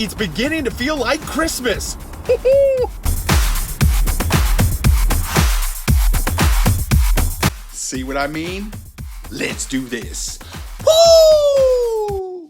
it's beginning to feel like Christmas. See what I mean? Let's do this. Woo!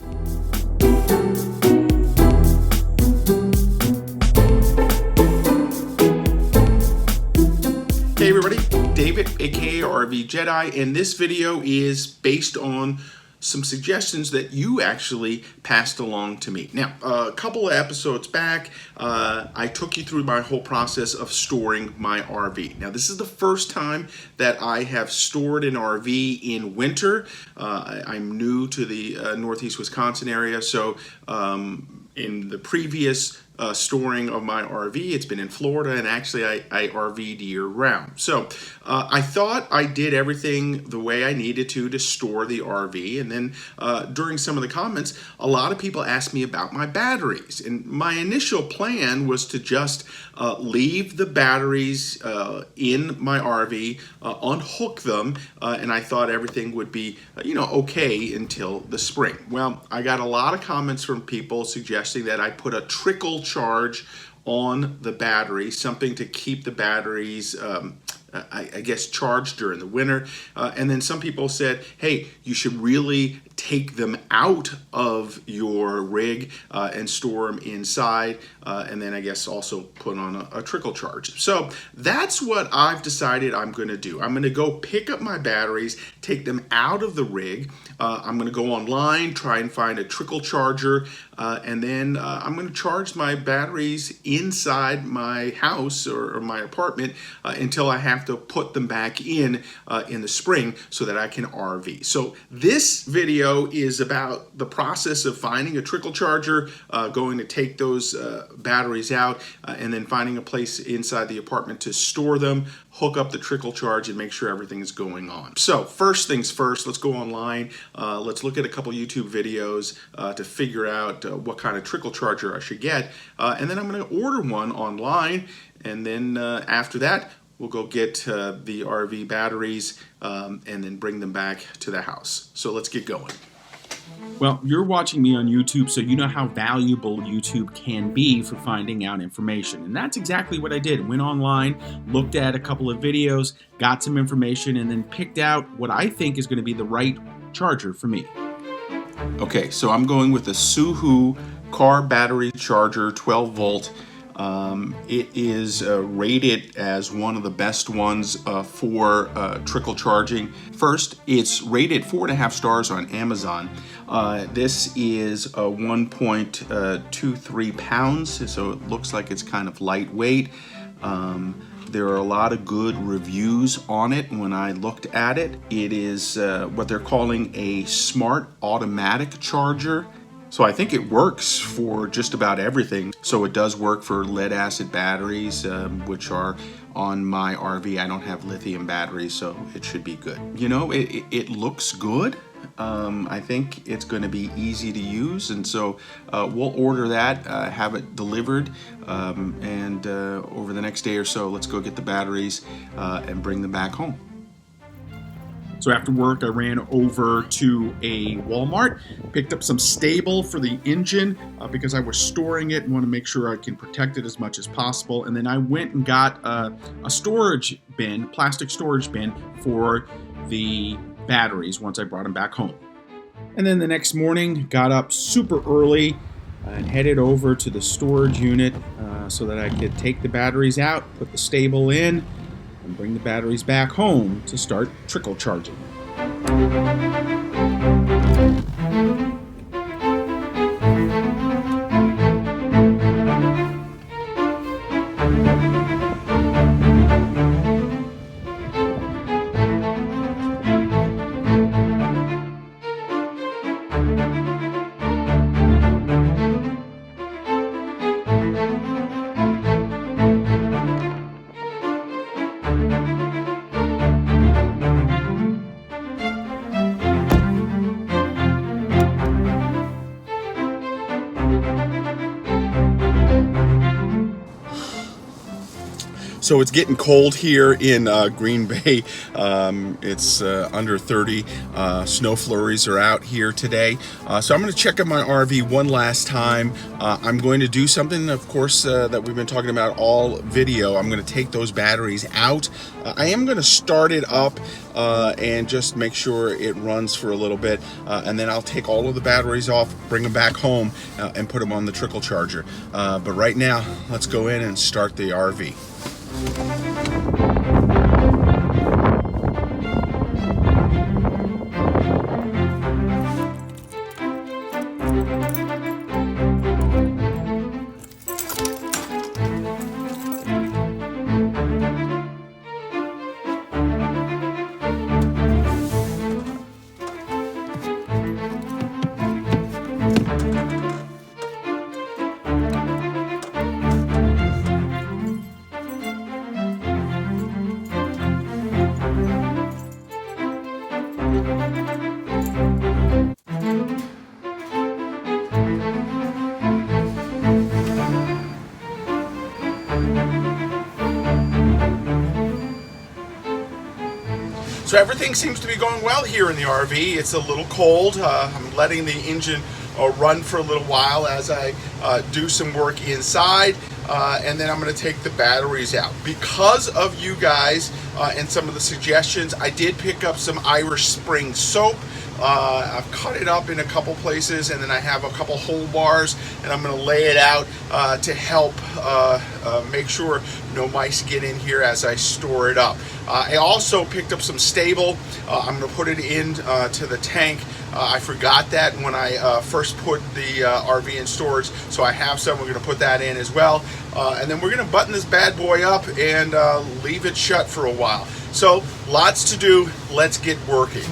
Hey everybody, David, aka RVJedeye, and this video is based on some suggestions that you actually passed along to me. Now, a couple of episodes back, I took you through my whole process of storing my RV. Now, this is the first time that I have stored an RV in winter. I'm new to the Northeast Wisconsin area, so in the previous storing of my RV, it's been in Florida, and actually I RV'd year round. So I thought I did everything the way I needed to store the RV, and then during some of the comments, a lot of people asked me about my batteries, and my initial plan was to just leave the batteries in my RV, unhook them, and I thought everything would be okay until the spring. Well, I got a lot of comments from people suggesting that I put a trickle charge on the battery, something to keep the batteries I guess charged during the winter. And then some people said, hey, you should really take them out of your rig and store them inside, and then I guess also put on a trickle charge. So that's what I've decided I'm going to do. I'm going to go pick up my batteries, take them out of the rig. I'm going to go online, try and find a trickle charger, and then I'm going to charge my batteries inside my house or my apartment until I have to put them back in the spring so that I can RV. So this video is about the process of finding a trickle charger, going to take those batteries out, and then finding a place inside the apartment to store them, hook up the trickle charge, and make sure everything is going on. So first things first, let's go online. Let's look at a couple YouTube videos to figure out what kind of trickle charger I should get, and then I'm going to order one online, and then after that we'll go get the RV batteries and then bring them back to the house. So let's get going. Well, you're watching me on YouTube, so you know how valuable YouTube can be for finding out information. And that's exactly what I did. Went online, looked at a couple of videos, got some information, and then picked out what I think is going to be the right charger for me. Okay, so I'm going with the Suhu car battery charger, 12 volt. It is rated as one of the best ones for trickle charging. First, it's rated 4.5 stars on Amazon. This is 1.23 pounds, so it looks like it's kind of lightweight. There are a lot of good reviews on it. When I looked at it, it is what they're calling a smart automatic charger. So I think it works for just about everything. So it does work for lead acid batteries, which are on my RV. I don't have lithium batteries, so it should be good. It looks good. I think it's going to be easy to use, and so we'll order that, have it delivered, and over the next day or so, let's go get the batteries and bring them back home. So after work, I ran over to a Walmart, picked up some STA-Bil for the engine because I was storing it and want to make sure I can protect it as much as possible. And then I went and got a storage bin, plastic storage bin for the batteries once I brought them back home. And then the next morning, got up super early and headed over to the storage unit so that I could take the batteries out, put the STA-Bil in, and bring the batteries back home to start trickle charging. So it's getting cold here in Green Bay. It's under 30. Snow flurries are out here today. So I'm going to check out my RV one last time. I'm going to do something, of course, that we've been talking about all video. I'm going to take those batteries out. I am going to start it up and just make sure it runs for a little bit. And then I'll take all of the batteries off, bring them back home, and put them on the trickle charger. But right now, let's go in and start the RV. So everything seems to be going well here in the RV. It's a little cold. I'm letting the engine run for a little while as I do some work inside, and then I'm going to take the batteries out. Because of you guys and some of the suggestions, I did pick up some Irish Spring soap. I've cut it up in a couple places, and then I have a couple whole bars, and I'm going to lay it out to help make sure no mice get in here as I store it up. I also picked up some STA-Bil. I'm going to put it in to the tank. I forgot that when I first put the RV in storage, so I have some. We're going to put that in as well, and then we're going to button this bad boy up and leave it shut for a while. So lots to do. Let's get working.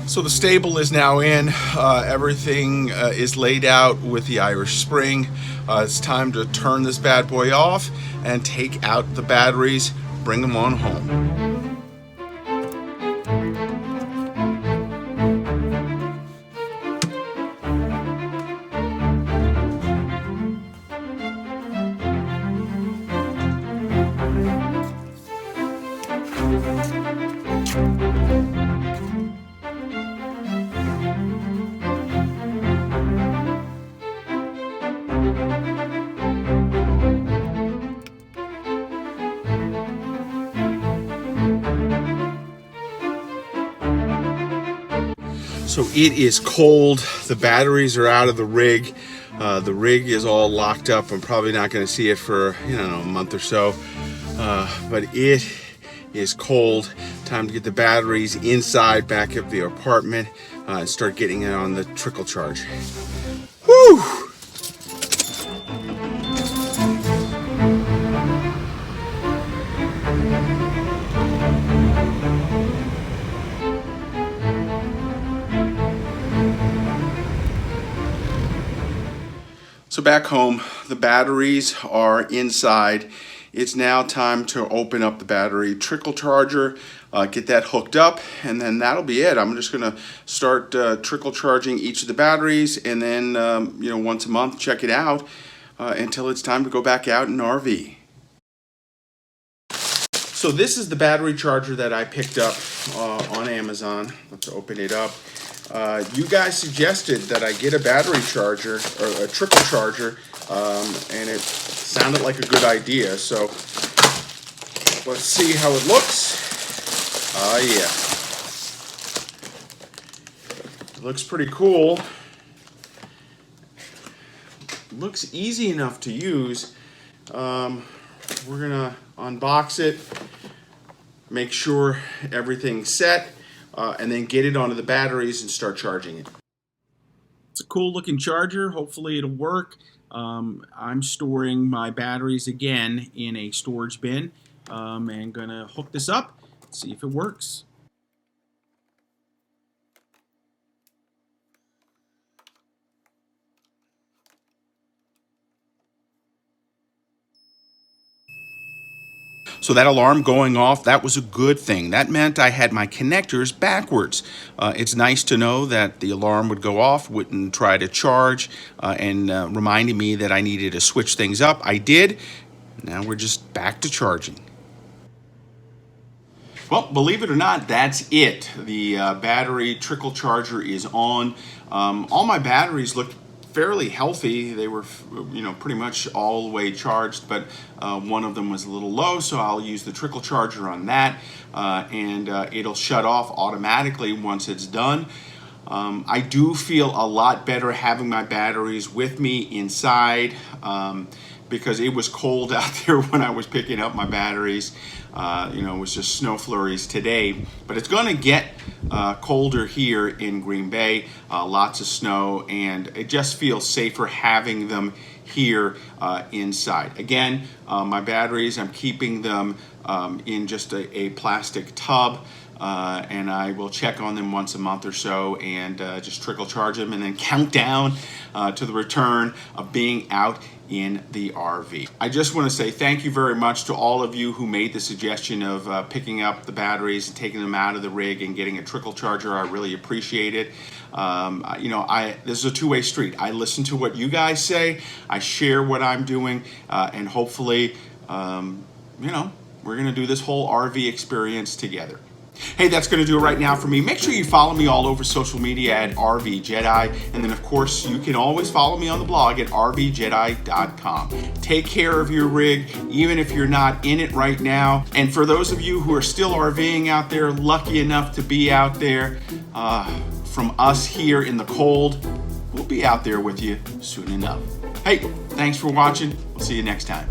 So the STA-Bil is now in. Everything is laid out with the Irish Spring. It's time to turn this bad boy off and take out the batteries, bring them on home. So it is cold. The batteries are out of the rig. The rig is all locked up. I'm probably not going to see it for, a month or so. But it is cold. Time to get the batteries inside back of the apartment and start getting it on the trickle charge. Whew! So back home, the batteries are inside. It's now time to open up the battery trickle charger, get that hooked up, and then that'll be it. I'm just gonna start trickle charging each of the batteries, and then once a month check it out until it's time to go back out in RV. So this is the battery charger that I picked up on Amazon. Let's open it up. You guys suggested that I get a battery charger or a trickle charger, and it sounded like a good idea. So let's see how it looks. Yeah, it looks pretty cool. Looks easy enough to use. We're gonna unbox it, make sure everything's set. and then get it onto the batteries and start charging it. It's a cool looking charger. Hopefully it'll work. I'm storing my batteries again in a storage bin, and gonna hook this up, see if it works. So that alarm going off, that was a good thing. That meant I had my connectors backwards. It's nice to know that the alarm would go off, wouldn't try to charge, and reminding me that I needed to switch things up. I did. Now we're just back to charging. Well, believe it or not, that's it. The battery trickle charger is on. All my batteries looked fairly healthy. They were, pretty much all the way charged, but one of them was a little low, so I'll use the trickle charger on that, and it'll shut off automatically once it's done. I do feel a lot better having my batteries with me inside, because it was cold out there when I was picking up my batteries. It was just snow flurries today, but it's going to get colder here in Green Bay, lots of snow, and it just feels safer having them here inside. Again, my batteries, I'm keeping them in just a plastic tub, and I will check on them once a month or so and just trickle charge them and then count down to the return of being out in the RV. I just want to say thank you very much to all of you who made the suggestion of picking up the batteries and taking them out of the rig and getting a trickle charger. I really appreciate it. This is a two-way street. I listen to what you guys say, I share what I'm doing, and hopefully, we're gonna do this whole RV experience together. Hey, that's going to do it right now for me. Make sure you follow me all over social media at RVJedeye. And then, of course, you can always follow me on the blog at RVJedeye.com. Take care of your rig, even if you're not in it right now. And for those of you who are still RVing out there, lucky enough to be out there, from us here in the cold, we'll be out there with you soon enough. Hey, thanks for watching. We'll see you next time.